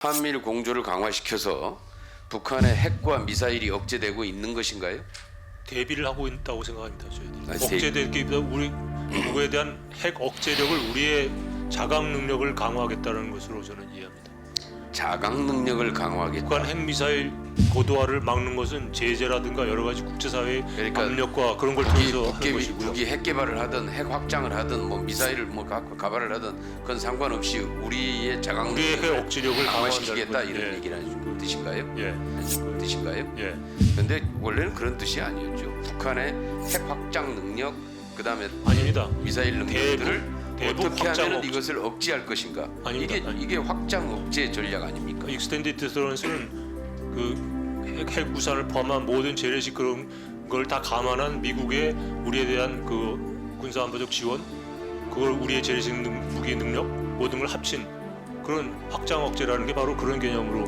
한미일 공조를 강화시켜서 북한의 핵과 미사일이 억제되고 있는 것인가요? 대비를 하고 있다고 생각합니다. 저희들이 아, 억제될 게보다 우리 북에 대한 핵 억제력을 우리의 자각 능력을 강화하겠다는 것으로 저는 이해합니다. 자각 능력을 강화하겠다. 북한 핵 미사일 고도화를 막는 것은 제재라든가 여러 가지 국제사회의 그러니까 압력과 그런 걸 무기, 통해서 하는 것이고요. 무기 핵 개발을 하든 핵 확장을 하든 뭐 미사일을 뭐 가발을 하든 그건 상관없이 우리의 자각 우리의 핵 능력을 억제력을 강화시키겠다 강화한다는 이런 건, 얘기라는 뜻인가요? 예, 뜻인가요? 예. 근데 원래는 그런 뜻이 아니었죠. 북한의 핵 확장 능력 그다음에 아닙니다. 미사일 능력들을 대북 어떻게 확장 하면 억제. 이것을 억제할 것인가? 아닙니다. 이게 확장 억제 전략 아닙니까? 익스텐디드 디터런스는 그 핵 우산을 포함한 모든 재래식 그런 걸 다 감안한 미국의 우리에 대한 그 군사 안보적 지원, 그걸 우리의 재래식 무기 능력 모든 걸 합친 그런 확장 억제라는 게 바로 그런 개념으로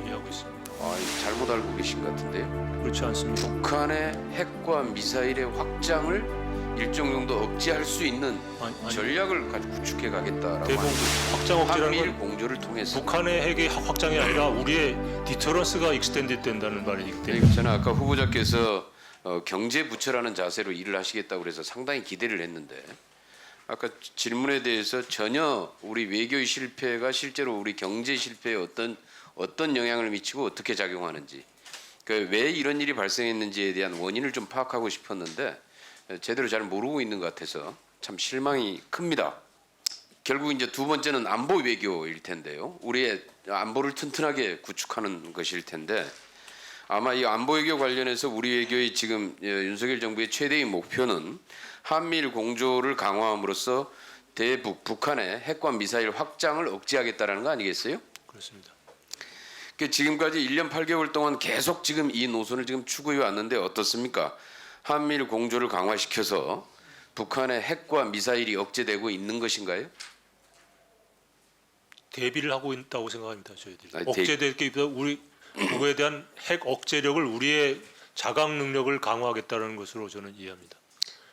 이해하고 있습니다. 잘못 알고 계신 것 같은데요. 그렇지 않습니다. 북한의 핵과 미사일의 확장을 일정 정도 억제할 수 있는 아니, 전략을 가지고 구축해 가겠다라고 대북 하는 확장 억제라는 한미일 건 공조를 통해서. 북한의 핵의 확장이 아니라 우리의 디터런스가 익스텐디드 된다는 말이기 때문에 그러니까 저는 아까 후보자께서 경제 부처라는 자세로 일을 하시겠다고 그래서 상당히 기대를 했는데 아까 질문에 대해서 전혀 우리 외교의 실패가 실제로 우리 경제 실패에 어떤 영향을 미치고 어떻게 작용하는지 왜 이런 일이 발생했는지에 대한 원인을 좀 파악하고 싶었는데 제대로 잘 모르고 있는 것 같아서 참 실망이 큽니다. 결국 이제 두 번째는 안보 외교일 텐데요. 우리의 안보를 튼튼하게 구축하는 것일 텐데 아마 이 안보 외교 관련해서 우리 외교의 지금 윤석열 정부의 최대의 목표는 한미일 공조를 강화함으로써 대북 북한의 핵과 미사일 확장을 억제하겠다라는 거 아니겠어요? 그렇습니다. 지금까지 1년 8개월 동안 계속 지금 이 노선을 지금 추구해 왔는데 어떻습니까? 한미일 공조를 강화시켜서 북한의 핵과 미사일이 억제되고 있는 것인가요? 대비를 하고 있다고 생각합니다. 저희들이 아니, 억제될 게보다 우리 북에 대한 핵 억제력을 우리의 자각 능력을 강화하겠다는 것으로 저는 이해합니다.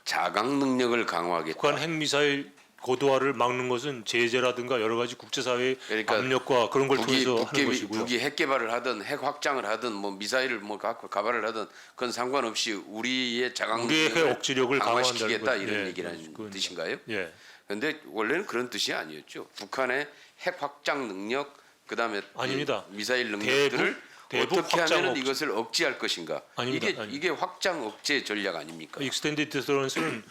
자각 능력을 강화하겠다. 북한 핵 미사일 고도화를 막는 것은 제재라든가 여러 가지 국제사회의 그러니까 압력과 그런 걸 통해서 하는 것이고요. 무기 핵 개발을 하든 핵 확장을 하든 뭐 미사일을 뭐 가발을 하든 그건 상관없이 우리의 자각 우리의 핵 능력을 억제력을 강화시키겠다 강화한다는 이런 것. 얘기라는 그건 뜻인가요? 예, 그런데 원래는 그런 뜻이 아니었죠. 북한의 핵 확장 능력 그다음에 아닙니다. 미사일 능력들을 대북 어떻게 확장 하면 억제. 이것을 억제할 것인가? 아닙니다. 이게 확장 억제 전략 아닙니까? 익스텐디드 디터런스는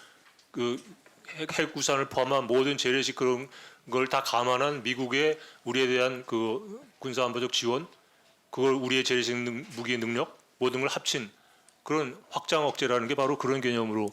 그 핵 우산을 포함한 모든 재래식 그런 걸 다 감안한 미국의 우리에 대한 그 군사 안보적 지원, 그걸 우리의 재래식 무기 능력 모든 걸 합친 그런 확장 억제라는 게 바로 그런 개념으로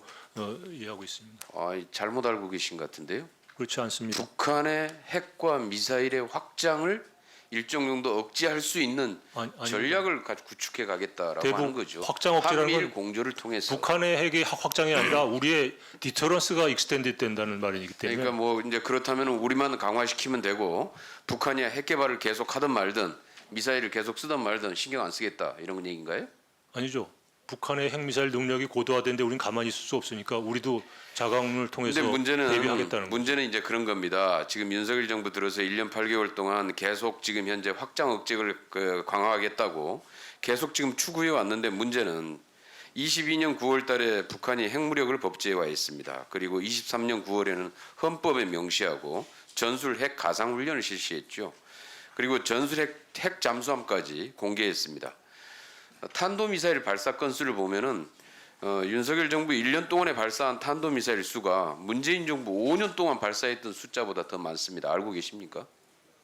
이해하고 있습니다. 잘못 알고 계신 것 같은데요. 그렇지 않습니다. 북한의 핵과 미사일의 확장을 일정 정도 억제할 수 있는 전략을 가지고 구축해 가겠다라고 대북 하는 거죠. 확장 억제라는 한미일 건 공조를 통해서. 북한의 핵의 확장이 아니라 우리의 디터런스가 익스텐디드 된다는 말이기 때문에 그러니까 뭐 이제 그렇다면 우리만 강화시키면 되고 북한이 핵 개발을 계속 하든 말든 미사일을 계속 쓰든 말든 신경 안 쓰겠다 이런 얘기인가요? 아니죠. 북한의 핵미사일 능력이 고도화되는데 우리는 가만히 있을 수 없으니까 우리도 자강을 통해서 근데 대비하겠다는 거죠. 문제는 이제 그런 겁니다. 지금 윤석열 정부 들어서 1년 8개월 동안 계속 지금 현재 확장 억제를 강화하겠다고 계속 지금 추구해 왔는데 문제는 22년 9월 달에 북한이 핵무력을 법제화했습니다. 있습니다. 그리고 23년 9월에는 헌법에 명시하고 전술 핵 가상 훈련을 실시했죠. 그리고 전술 핵 잠수함까지 공개했습니다. 탄도미사일 발사 건수를 보면은 윤석열 정부 1년 동안에 발사한 탄도미사일 수가 문재인 정부 5년 동안 발사했던 숫자보다 더 많습니다. 알고 계십니까?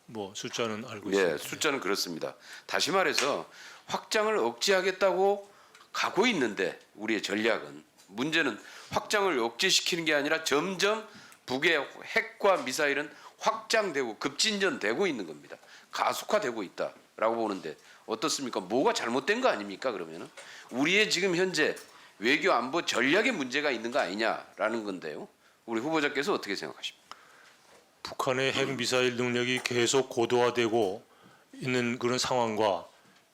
뭐 숫자는 알고 예, 있습니다. 숫자는 그렇습니다. 다시 말해서 확장을 억제하겠다고 가고 있는데 우리의 전략은 문제는 확장을 억제시키는 게 아니라 점점 북의 핵과 미사일은 확장되고 급진전되고 있는 겁니다. 가속화되고 있다라고 보는데 어떻습니까? 뭐가 잘못된 거 아닙니까? 그러면은 우리의 지금 현재 외교 안보 전략에 문제가 있는 거 아니냐라는 건데요. 우리 후보자께서 어떻게 생각하십니까? 북한의 핵 미사일 능력이 계속 고도화되고 있는 그런 상황과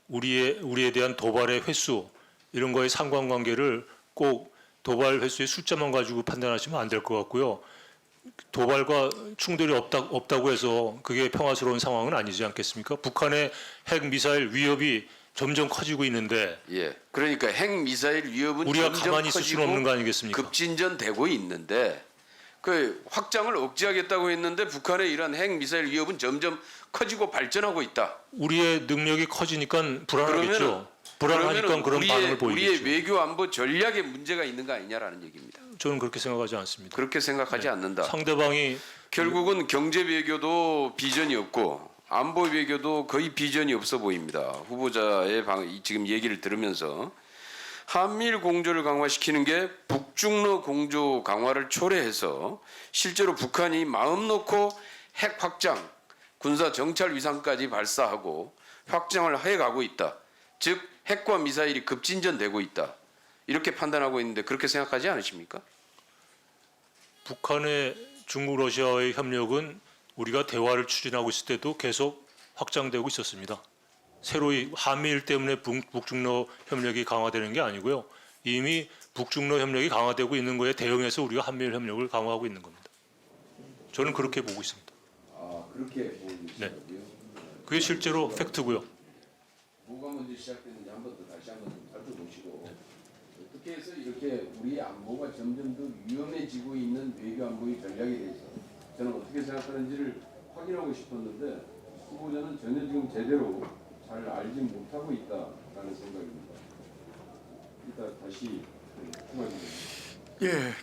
우리에 대한 도발의 횟수 이런 거의 상관관계를 꼭 도발 횟수의 숫자만 가지고 판단하시면 안 될 것 같고요. 도발과 충돌이 없다고 해서 그게 평화스러운 상황은 아니지 않겠습니까? 북한의 핵 미사일 위협이 점점 커지고 있는데 예. 그러니까 핵 미사일 위협은 우리가 점점 가만히 있을 수는 커지고 없는 거 아니겠습니까? 급진전되고 있는데 그 확장을 억제하겠다고 했는데 북한의 이런 핵 미사일 위협은 점점 커지고 발전하고 있다. 우리의 능력이 커지니까 불안하겠죠. 불안하니까 그러면은 그런 반응을 우리의 보이겠죠. 외교 안보 전략에 문제가 있는 거 아니냐라는 얘기입니다. 저는 그렇게 생각하지 않습니다. 그렇게 생각하지 않는다. 상대방이 결국은 경제 외교도 비전이 없고 안보 외교도 거의 비전이 없어 보입니다. 후보자의 지금 얘기를 들으면서 한미일 공조를 강화시키는 게 북중러 공조 강화를 초래해서 실제로 북한이 마음 놓고 핵 확장, 군사 정찰 위상까지 발사하고 확장을 해가고 있다. 즉 핵과 미사일이 급진전되고 있다. 이렇게 판단하고 있는데 그렇게 생각하지 않으십니까? 북한의 중국 러시아와의 협력은 우리가 대화를 추진하고 있을 때도 계속 확장되고 있었습니다. 새로이 한미일 때문에 북중러 협력이 강화되는 게 아니고요. 이미 북중러 협력이 강화되고 있는 거에 대응해서 우리가 한미일 협력을 강화하고 있는 겁니다. 저는 그렇게 보고 있습니다. 아 그렇게 보고 네. 계시고요. 그게 실제로 팩트고요. 뭐가 먼저 시작됐는지 한 번 더 다시 한번 좀 살펴보시고 어떻게 해서 이렇게 우리 안보가 점점 더 위험해지고 있는 외교 안보의 전략에 대해서 저는 어떻게 생각하는지를 확인하고 싶었는데 후보자는 전혀 지금 제대로 잘 알지 못하고 있다라는 생각입니다. 이따 다시 통화드립니다. 예,